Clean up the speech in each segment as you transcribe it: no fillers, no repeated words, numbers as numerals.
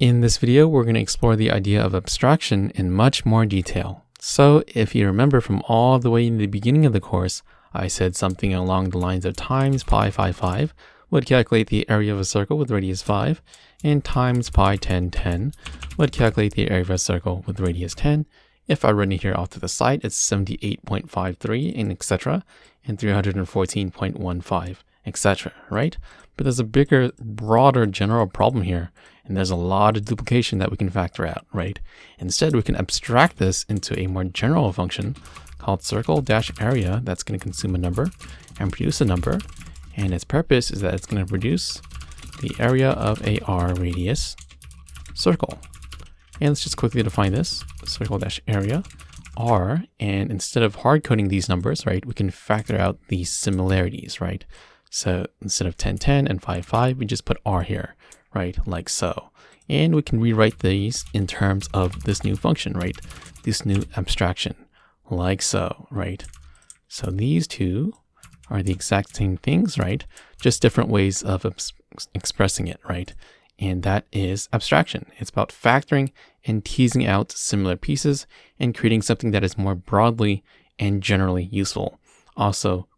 In this video, we're going to explore the idea of abstraction in much more detail. So if you remember from all the way in the beginning of the course, I said something along the lines of times pi phi 5 would calculate the area of a circle with radius 5, and times pi 10 10 would calculate the area of a circle with radius 10. If I run it here off to the side, it's 78.53 and etc. and 314.15, etc. right? But there's a bigger, broader general problem here, and there's a lot of duplication that we can factor out, right? Instead, we can abstract this into a more general function called circle-area that's going to consume a number and produce a number, and its purpose is that it's going to produce the area of a r radius circle. And let's just quickly define this, circle-area r, and instead of hard coding these numbers, right, we can factor out these similarities, right? So instead of 10 10 and 5 5, we just put r here, right, like so. And we can rewrite these in terms of this new function, right, this new abstraction, like so, right? So these two are the exact same things, right? Just different ways of expressing it, right? And that is abstraction. It's about factoring and teasing out similar pieces and creating something that is more broadly and generally useful. Also,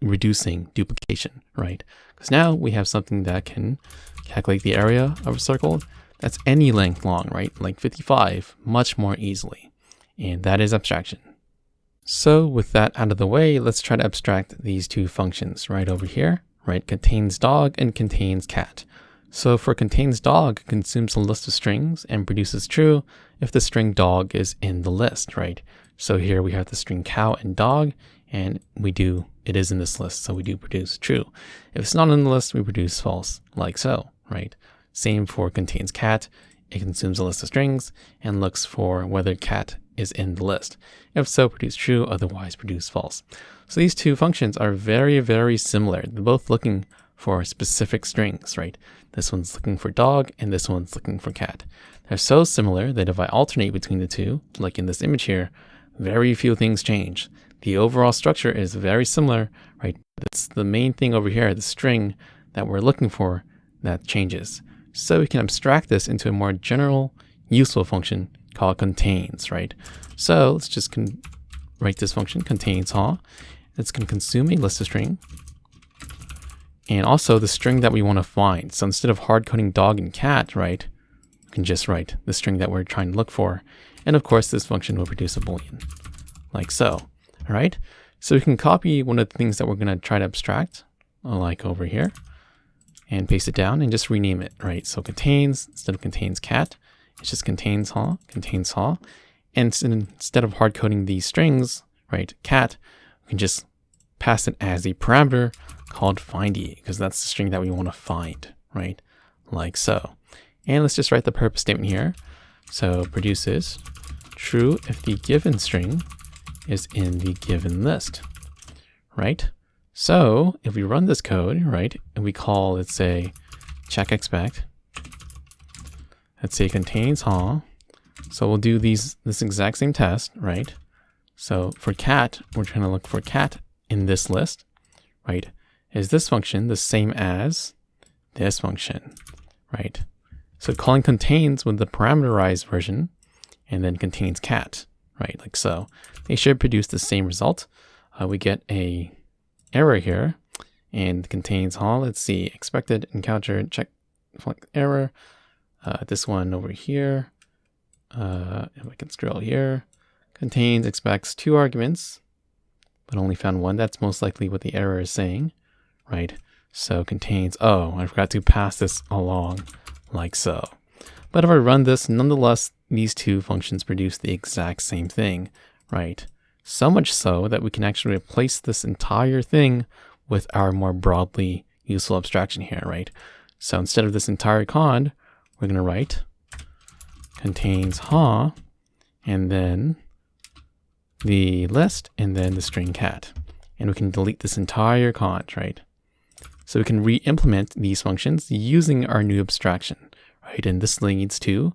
reducing duplication, right? Because now we have something that can calculate the area of a circle that's any length long, right? Like 55, much more easily. And that is abstraction. So with that out of the way, let's try to abstract these two functions right over here, right? Contains dog and contains cat. So for contains dog, it consumes a list of strings and produces true if the string dog is in the list, right? So here we have the string cow and dog, and it is in this list, so we do produce true. If it's not in the list, we produce false, like so, right? Same for contains cat. It consumes a list of strings and looks for whether cat is in the list. If so, produce true, otherwise produce false. So these two functions are very, very similar. They're both looking for specific strings, right? This one's looking for dog and this one's looking for cat. They're so similar that if I alternate between the two, like in this image here, very few things change. The overall structure is very similar, right? That's the main thing over here, the string that we're looking for that changes. So we can abstract this into a more general, useful function called contains, right? So let's just write this function, contains, It's going to consume a list of string and also the string that we want to find. So instead of hard coding dog and cat, right, we can just write the string that we're trying to look for. And of course, this function will produce a boolean, like so. All right, so we can copy one of the things that we're going to try to abstract, like over here, and paste it down and just rename it, right? So contains, instead of contains cat, it's just contains, contains, and instead of hard coding these strings, right, cat, we can just pass it as a parameter called findy, because that's the string that we want to find, right? Like so. And let's just write the purpose statement here. So produces true if the given string is in the given list, right? So if we run this code, right, and we call, let's say, check expect, let's say contains, so we'll do this exact same test, right? So for cat, we're trying to look for cat in this list, right? Is this function the same as this function, right? So calling contains with the parameterized version and then contains cat, right? Like so. They should produce the same result. We get a error here and contains, let's see, expected encounter check error. This one over here, if I can scroll here, contains expects 2 arguments, but only found 1. That's most likely what the error is saying, right? So contains, I forgot to pass this along, like so. But if I run this, nonetheless, these two functions produce the exact same thing, right? So much so that we can actually replace this entire thing with our more broadly useful abstraction here, right? So instead of this entire code, we're going to write contains, and then the list, and then the string cat. And we can delete this entire code, right? So we can re-implement these functions using our new abstraction, right? And this leads to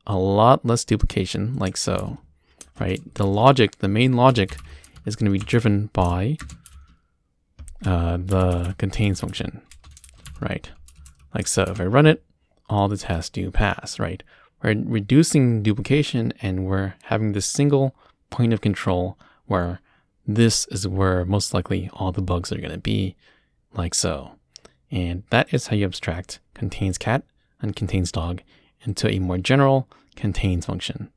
a lot less duplication, like so, right? The main logic is going to be driven by the contains function, right? Like so. If I run it, all the tests do pass, right? We're reducing duplication and we're having this single point of control where this is where most likely all the bugs are going to be, like so. And that is how you abstract contains cat and contains dog into a more general contains function.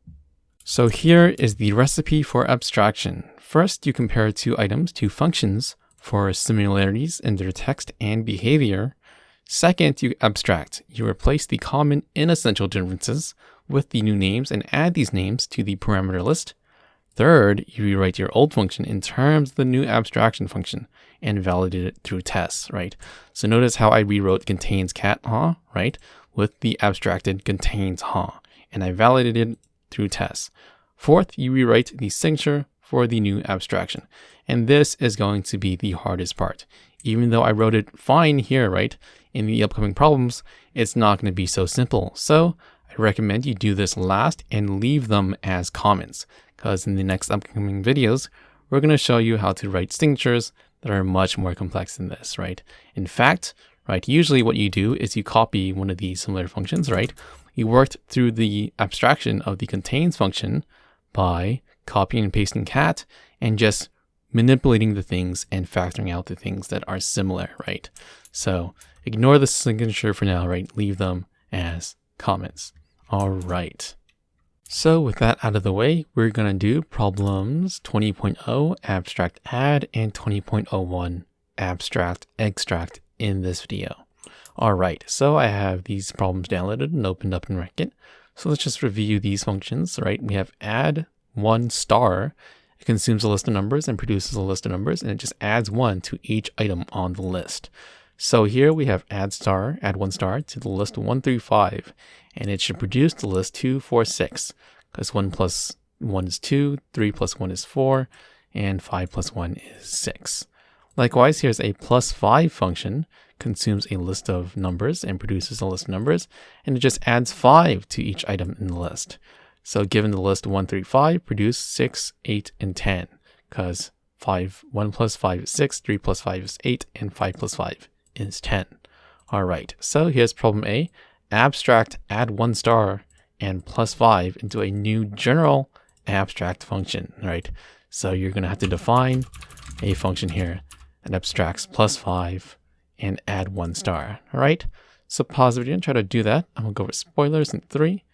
So here is the recipe for abstraction. First, you compare two items to functions for similarities in their text and behavior. Second, you abstract. You replace the common inessential differences with the new names and add these names to the parameter list. Third, you rewrite your old function in terms of the new abstraction function and validate it through tests, right? So notice how I rewrote contains cat, right? With the abstracted contains, and I validated it through tests. Fourth, you rewrite the signature for the new abstraction. And this is going to be the hardest part. Even though I wrote it fine here, right? In the upcoming problems, it's not going to be so simple. So I recommend you do this last and leave them as comments, because in the next upcoming videos, we're going to show you how to write signatures that are much more complex than this, right? In fact, right, usually what you do is you copy one of these similar functions, right? You worked through the abstraction of the contains function by copying and pasting cat and just manipulating the things and factoring out the things that are similar, right? So ignore the signature for now, right? Leave them as comments. All right. So with that out of the way, we're going to do problems 20.0 abstract add and 20.01 abstract extract in this video. All right, so I have these problems downloaded and opened up in Racket. So let's just review these functions, right? We have add 1 star. It consumes a list of numbers and produces a list of numbers, and it just adds 1 to each item on the list. So here we have add 1 star to the list 1 through 5, and it should produce the list 2, 4, 6, because 1 plus 1 is 2, 3 plus 1 is 4, and 5 plus 1 is 6. Likewise, here's a plus 5 function, consumes a list of numbers and produces a list of numbers, and it just adds 5 to each item in the list. So given the list 1 through 5, produce 6, 8, and 10, because 1 plus 5 is 6, 3 plus 5 is 8, and 5 plus 5 is 10. All right, so here's problem A. Abstract add 1 star and plus 5 into a new general abstract function, right? So you're going to have to define a function here that abstracts plus 5 and add 1 star, all right? So pause the video and try to do that. I'm going to go over spoilers in 3,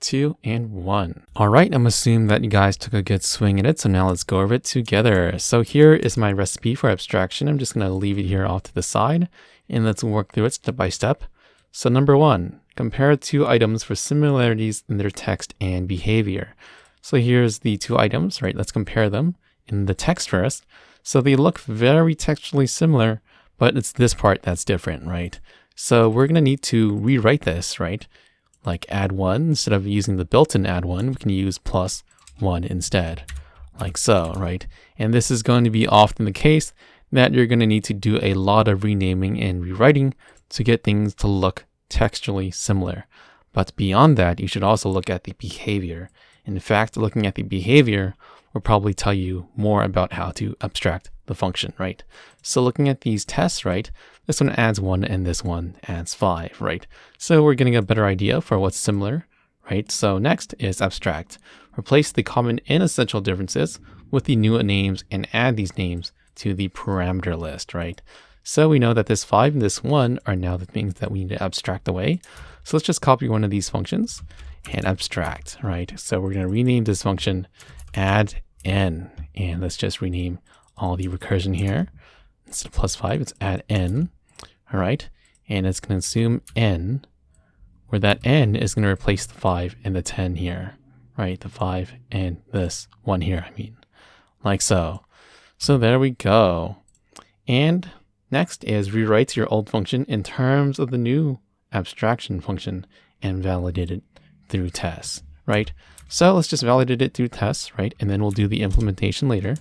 2, and 1. All right, I'm assuming that you guys took a good swing at it, so now let's go over it together. So here is my recipe for abstraction. I'm just going to leave it here off to the side, and let's work through it step by step. So number 1, compare 2 items for similarities in their text and behavior. So here's the 2 items, right? Let's compare them in the text first. So they look very textually similar, but it's this part that's different, right? So we're going to need to rewrite this, right? Like add 1, instead of using the built-in add 1, we can use plus 1 instead, like so, right? And this is going to be often the case that you're going to need to do a lot of renaming and rewriting to get things to look textually similar. But beyond that, you should also look at the behavior. In fact, looking at the behavior will probably tell you more about how to abstract the function, right? So looking at these tests, right? This one adds 1 and this one adds 5, right? So we're getting a better idea for what's similar, right? So next is abstract. Replace the common inessential differences with the new names and add these names to the parameter list, right? So we know that this 5 and this 1 are now the things that we need to abstract away. So let's just copy one of these functions and abstract, right? So we're going to rename this function add n, and let's just rename all the recursion here. Instead of plus 5, it's add n, all right? And it's going to consume n, where that n is going to replace the 5 and the 10 here, right? The 5 and this 1 here, I mean, like so. So there we go. And next is rewrite your old function in terms of the new abstraction function and validate it through tests, right? So let's just validate it through tests, right? And then we'll do the implementation later.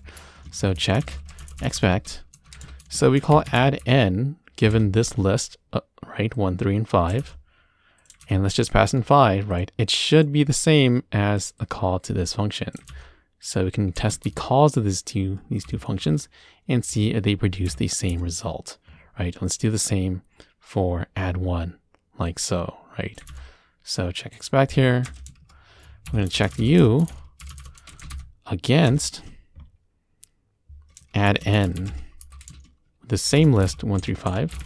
So check, expect. So we call add n given this list, right? 1, 3, and 5. And let's just pass in 5, right? It should be the same as a call to this function. So we can test the calls of these two functions and see if they produce the same result, right? Let's do the same for add 1, like so, right? So check expect here. I'm going to check u against add n, the same list 1 through 5,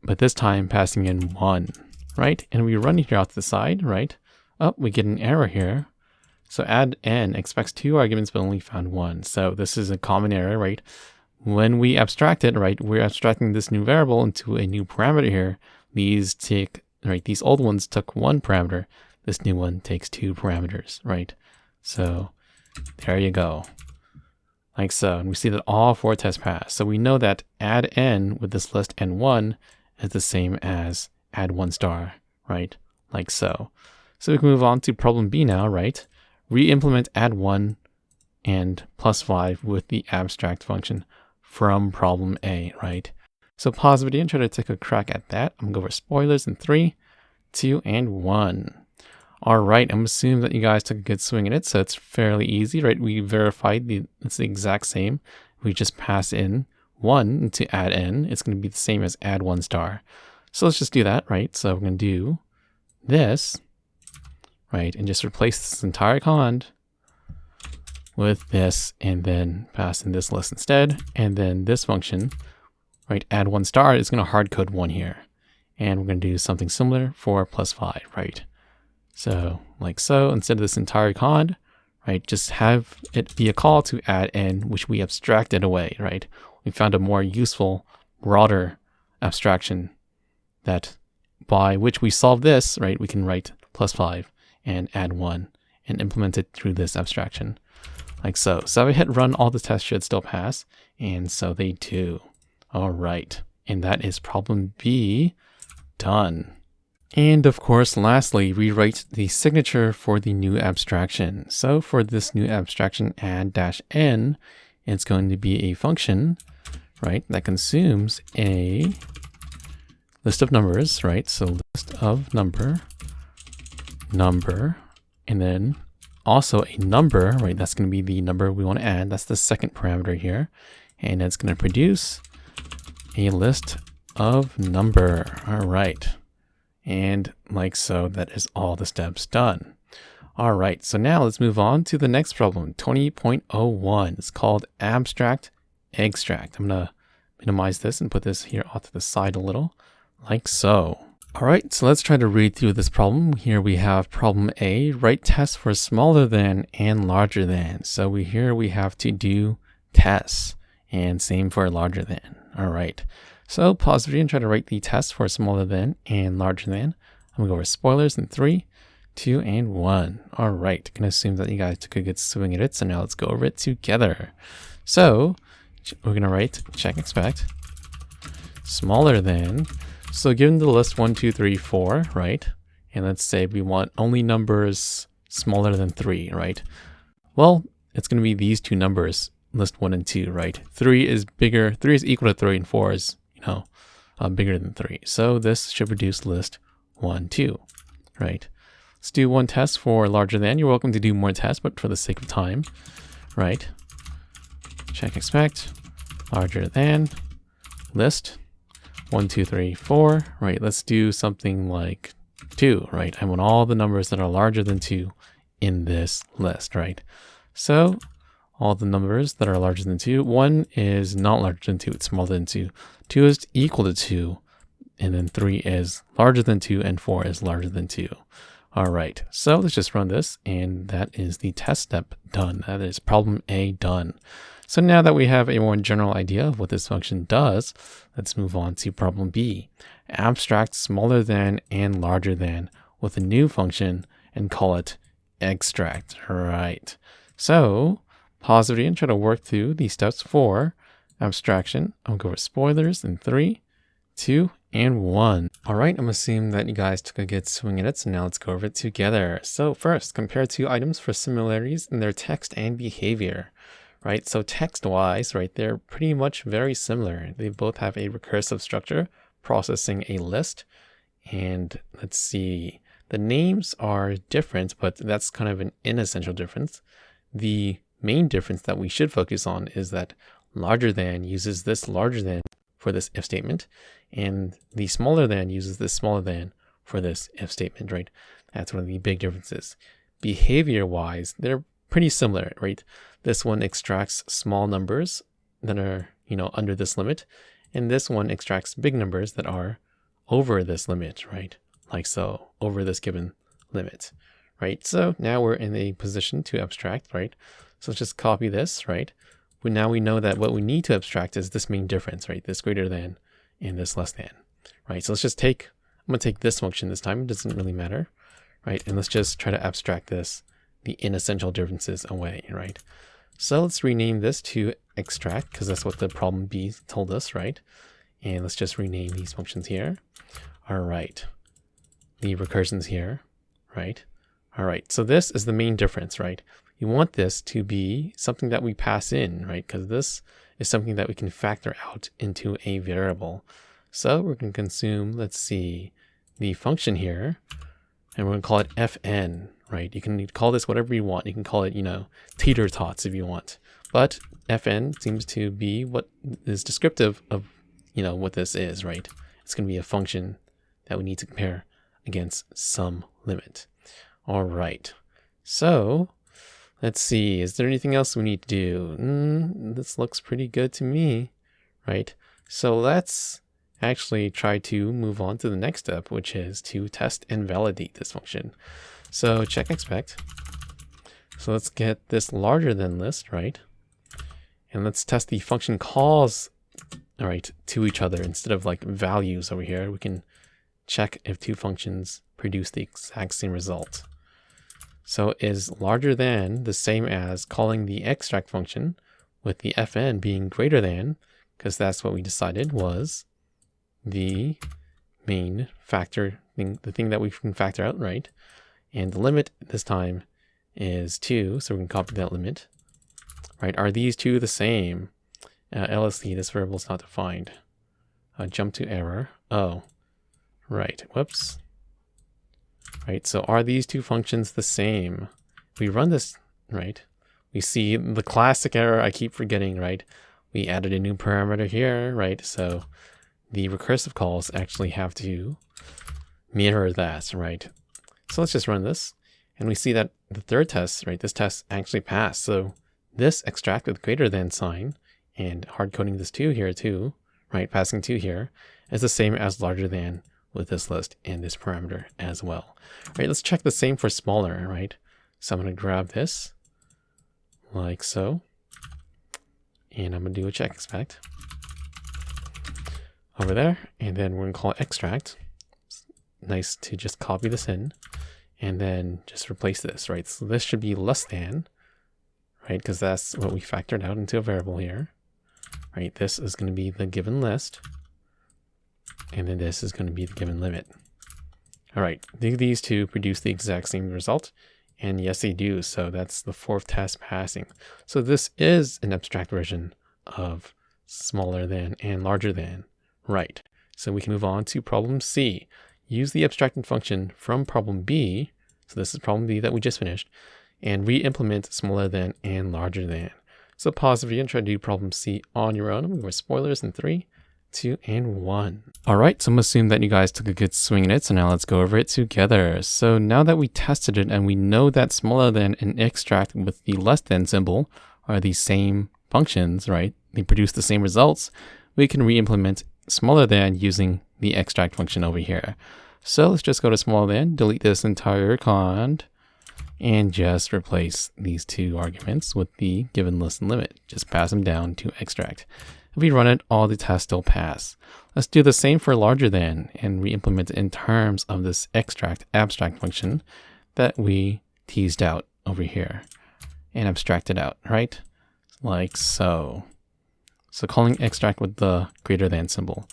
but this time passing in 1, right? And we run it here out to the side, right? Oh, we get an error here. So add n expects 2 arguments but only found 1. So this is a common error, right? When we abstract it, right, we're abstracting this new variable into a new parameter here. These take, right, these old ones took 1 parameter. This new one takes 2 parameters, right? So there you go. Like so. And we see that all 4 tests pass. So we know that add n with this list n1 is the same as add 1 star, right? Like so. So we can move on to problem B now, right? Reimplement add 1 and plus 5 with the abstract function from problem A, right? So pause the video and try to take a crack at that. I'm gonna go over spoilers in 3, 2, and 1. All right, I'm assuming that you guys took a good swing at it, so it's fairly easy, right? We verified it's the exact same. We just pass in 1 to add n. It's gonna be the same as add 1 star. So let's just do that, right? So we're gonna do this, right? And just replace this entire command with this, and then pass in this list instead. And then this function, right, add 1 star is going to hard code 1 here. And we're going to do something similar for plus 5, right? So like so, instead of this entire command, right, just have it be a call to add n, which we abstracted away, right? We found a more useful, broader abstraction that by which we solve this, right, we can write plus 5 and add 1 and implement it through this abstraction. Like so. So if I hit run, all the tests should still pass. And so they do. All right. And that is problem B done. And of course, lastly, rewrite the signature for the new abstraction. So for this new abstraction, add -n, it's going to be a function, right, that consumes a list of numbers, right? So list of number, and then also a number, right? That's going to be the number we want to add. That's the second parameter here. And it's going to produce a list of number. All right. And like so, that is all the steps done. All right. So now let's move on to the next problem, 20.01. It's called abstract extract. I'm going to minimize this and put this here off to the side a little, like so. All right, so let's try to read through this problem. Here we have problem A, write tests for smaller than and larger than. So here we have to do tests, and same for larger than. All right, so pause the video and try to write the tests for smaller than and larger than. I'm gonna go over spoilers in 3, 2, and 1. All right, gonna assume that you guys took a good swing at it. So now let's go over it together. So we're gonna write check expect smaller than. So given the list 1, 2, 3, 4, right? And let's say we want only numbers smaller than 3, right? Well, it's going to be these two numbers, list 1 and 2, right? 3 is bigger, 3 is equal to 3, and 4 is, bigger than 3. So this should produce list 1, 2, right? Let's do one test for larger than. You're welcome to do more tests, but for the sake of time, right? Check expect larger than list 1, 2, 3, 4, right? Let's do something like 2, right? I want all the numbers that are larger than 2 in this list, right? So all the numbers that are larger than 2, 1 is not larger than 2, it's smaller than 2. 2 is equal to 2, and then 3 is larger than 2, and 4 is larger than 2. All right, so let's just run this, and that is the test step done. That is problem A done. So now that we have a more general idea of what this function does, let's move on to problem B. Abstract smaller than and larger than with a new function and call it extract. All right. So pause the video and try to work through the steps for abstraction. I'm going to go over spoilers in 3, 2, and 1. All right, I'm assuming that you guys took a good swing at it, so now let's go over it together. So first, compare two items for similarities in their text and behavior. Right, so text-wise, right, they're pretty much very similar. They both have a recursive structure, processing a list. And let's see, the names are different, but that's kind of an inessential difference. The main difference that we should focus on is that larger than uses this larger than for this if statement, And the smaller than uses this smaller than for this if statement, right? That's one of the big differences. Behavior-wise, they're pretty similar, right? This one extracts small numbers that are, under this limit, and this one extracts big numbers that are over this limit, right? Like so, over this given limit, right? So now we're in a position to abstract, right? So let's just copy this, right? But now we know that what we need to abstract is this main difference, right? This greater than and this less than, right? So let's just I'm gonna take this function this time. It doesn't really matter, right? And let's just try to abstract the inessential differences away, right? So let's rename this to extract because that's what the problem B told us, right? And let's just rename these functions here. All right. The recursions here, right? All right. So this is the main difference, right? You want this to be something that we pass in, right? Because this is something that we can factor out into a variable. So we're going to consume, let's see, the function here, and we're going to call it fn, right? You can call this whatever you want. You can call it, tater tots if you want. But fn seems to be what is descriptive of, what this is, right? It's going to be a function that we need to compare against some limit. All right. So let's see, is there anything else we need to do? This looks pretty good to me, right? So let's actually try to move on to the next step, which is to test and validate this function. So check expect. So let's get this larger than list, right? And let's test the function calls, all right, to each other instead of like values over here. We can check if two functions produce the exact same result. So is larger than the same as calling the extract function with the fn being greater than, because that's what we decided was the main factor thing, the thing that we can factor out, right? And the limit this time is 2, so we can copy that limit, right? Are these two the same? LSD, this variable is not defined. Jump to error. Oh, right. Whoops. Right, so are these two functions the same? We run this, right? We see the classic error I keep forgetting, right? We added a new parameter here, right? So the recursive calls actually have to mirror that, right? So let's just run this. And we see that the third test, right? This test actually passed. So this extract with greater than sign and hard coding this 2 here too, right? Passing 2 here is the same as larger than with this list and this parameter as well. All right, let's check the same for smaller, right? So I'm going to grab this like so, and I'm going to do a check expect over there, and then we're going to call it extract. It's nice to just copy this in and then just replace this, right? So this should be less than, right? Because that's what we factored out into a variable here, right? This is going to be the given list. And then this is going to be the given limit. All right, do these two produce the exact same result? And yes, they do. So that's the fourth test passing. So this is an abstract version of smaller than and larger than, right? So we can move on to problem C. Use the abstracted function from problem B. So this is problem B that we just finished, and re-implement smaller than and larger than. So pause the video and try to do problem C on your own. We were spoilers in 3, 2, and 1. All right, so I'm gonna assume that you guys took a good swing at it. So now let's go over it together. So now that we tested it and we know that smaller than and extract with the less than symbol are the same functions, right? They produce the same results. We can re-implement smaller than using the extract function over here. So let's just go to smaller than, delete this entire cond, and just replace these two arguments with the given list and limit. Just pass them down to extract. If we run it, all the tests still pass. Let's do the same for larger than and re-implement it in terms of this extract abstract function that we teased out over here and abstracted out, right? Like so. So calling extract with the greater than symbol.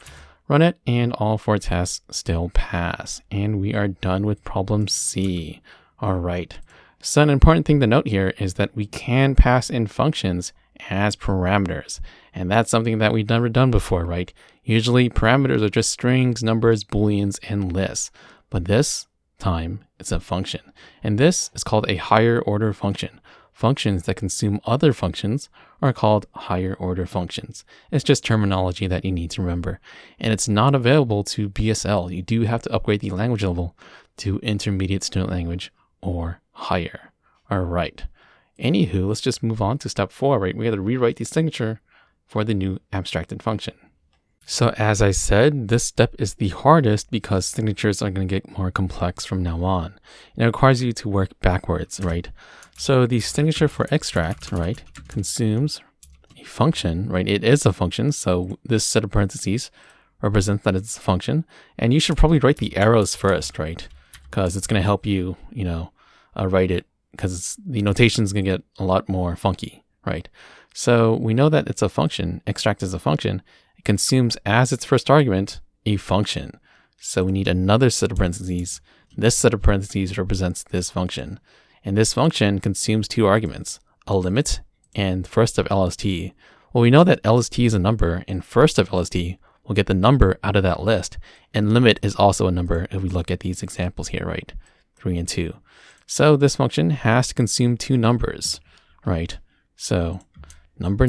Run it and all 4 tests still pass. And we are done with problem C. All right. So an important thing to note here is that we can pass in functions as parameters. And that's something that we've never done before, right? Usually parameters are just strings, numbers, booleans, and lists. But this time it's a function. And this is called a higher order function. functions that consume other functions are called higher order functions. It's just terminology that you need to remember. And it's not available to BSL. You do have to upgrade the language level to intermediate student language or higher. All right. Anywho, let's just move on to step 4, right? We got to rewrite the signature for the new abstracted function. So as I said, this step is the hardest because signatures are going to get more complex from now on. And it requires you to work backwards, right? So the signature for extract, right, consumes a function, right? It is a function. So this set of parentheses represents that it's a function. And you should probably write the arrows first, right? Because it's going to help you, write it, because the notation is going to get a lot more funky, right? So we know that it's a function. Extract is a function. It consumes as its first argument a function. So we need another set of parentheses. This set of parentheses represents this function. And this function consumes 2 arguments, a limit and first of LST. Well, we know that LST is a number, and first of LST will get the number out of that list. And limit is also a number if we look at these examples here, right? 3 and 2. So this function has to consume 2 numbers, right? So number,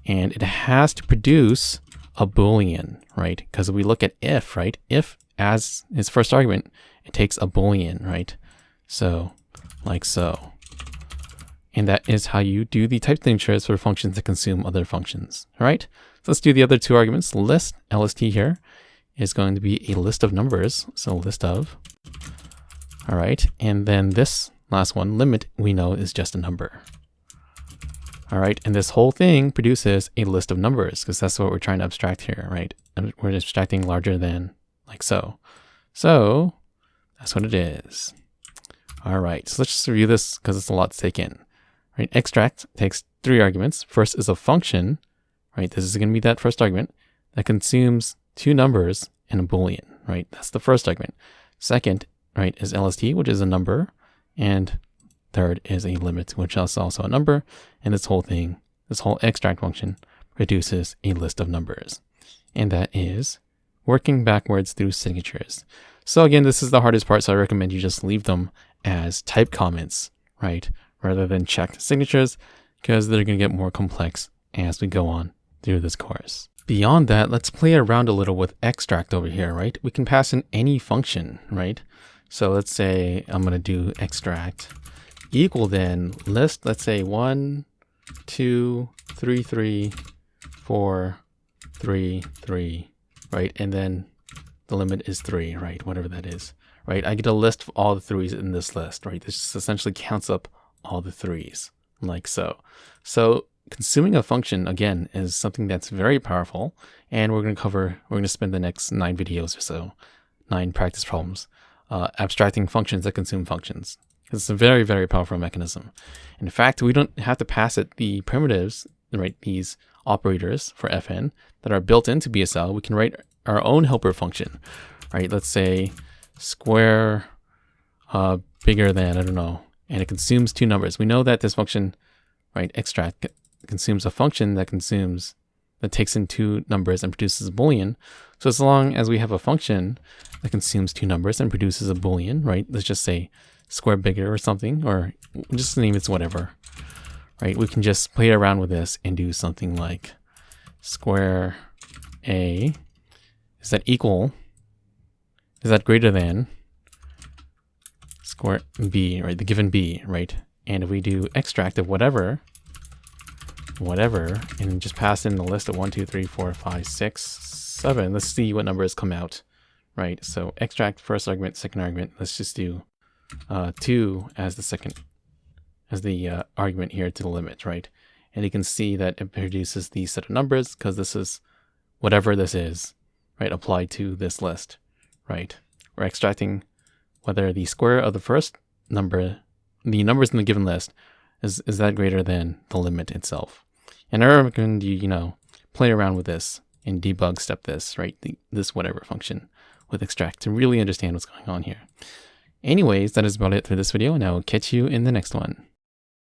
and it has to produce a Boolean, right? Because we look at if, right? If as its first argument, it takes a Boolean, right? So like so. And that is how you do the type signatures for functions that consume other functions, all right? So let's do the other 2 arguments. List, LST here, is going to be a list of numbers. So list of, all right? And then this last one, limit, we know is just a number. All right, and this whole thing produces a list of numbers because that's what we're trying to abstract here, right? And we're abstracting larger than, like so. So that's what it is. All right, so let's just review this because it's a lot to take in. Right, extract takes 3 arguments. First is a function, right? This is going to be that first argument that consumes 2 numbers and a Boolean, right? That's the first argument. Second, right, is LST, which is a number, and third is a limit, which is also a number. And this whole thing, this whole extract function produces a list of numbers. And that is working backwards through signatures. So again, this is the hardest part. So I recommend you just leave them as type comments, right? Rather than checked signatures, because they're going to get more complex as we go on through this course. Beyond that, let's play around a little with extract over here, right? We can pass in any function, right? So let's say I'm going to do extract equal then list, let's say 1, 2, 3, 3, 4, 3, 3, right? And then the limit is 3, right? Whatever that is, right? I get a list of all the 3s in this list, right? This just essentially counts up all the 3s, like so. So consuming a function, again, is something that's very powerful, and we're going to spend the next 9 videos or so, 9 practice problems, abstracting functions that consume functions. It's a very, very powerful mechanism. In fact, we don't have to pass it the primitives, right? These operators for fn that are built into BSL. We can write our own helper function, right? Let's say square bigger than, I don't know, and it consumes 2 numbers. We know that this function, right, extract, consumes a function that takes in 2 numbers and produces a Boolean. So as long as we have a function that consumes 2 numbers and produces a Boolean, right? Let's just say square bigger or something, or just name it's whatever, right? We can just play around with this and do something like square A, is that greater than square B, right? The given B, right? And if we do extract of whatever, and just pass in the list of 1, 2, 3, 4, 5, 6, 7, let's see what numbers come out, right? So extract first argument, second argument, let's just do 2 as the argument here to the limit, right? And you can see that it produces the set of numbers because this is whatever this is, right? Applied to this list, right? We're extracting whether the square of the first number, the numbers in the given list, is that greater than the limit itself. And I recommend you, play around with this and debug step this, right? This whatever function with extract to really understand what's going on here. Anyways, that is about it for this video, and I will catch you in the next one.